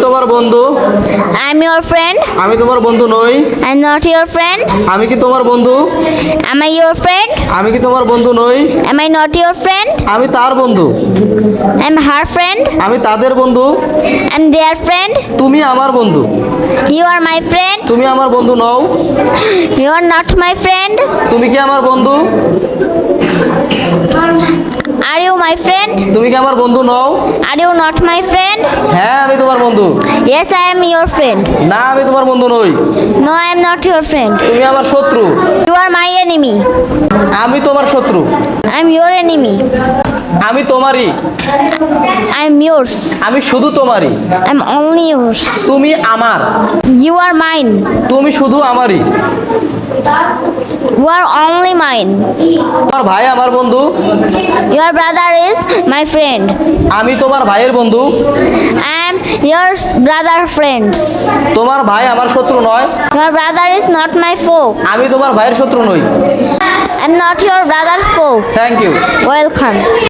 তোমার বন্ধু। I'm your friend. আমি তোমার বন্ধু নই। I'm not your friend. আমি কি তোমার বন্ধু? Am I your friend? আমি কি তোমার বন্ধু নই? Am I not your friend? আমি তার বন্ধু। I'm her friend. আমি তাদের বন্ধু। I'm their friend. তুমি আমার বন্ধু। You are my friend. তুমি আমার বন্ধু নও। You are not my friend. তুমি কি আমার বন্ধু? Are you my friend? তুমি কি আমার বন্ধু নও? Are you not my friend? হ্যাঁ, আমি তোমার বন্ধু। Yes, I am your friend. না, আমি তোমার বন্ধু নই। No, I am not your friend. তুমি আমার শত্রু। You are my enemy. আমি তোমার শত্রু। I am your enemy. আমি তোমারই। I am yours. আমি শুধু তোমারই। I am only yours. তুমি আমার। You are mine. তুমি শুধু আমারই। You are only mine. তোমার ভাই আমার বন্ধু। Your brother is my friend. আমি তোমার ভাইয়ের বন্ধু। I am your brother friends. তোমার ভাই আমার শত্রু নয়। Your brother is not my foe. আমি তোমার ভাইয়ের শত্রু নই। I am not your brother's foe. Thank you. Welcome.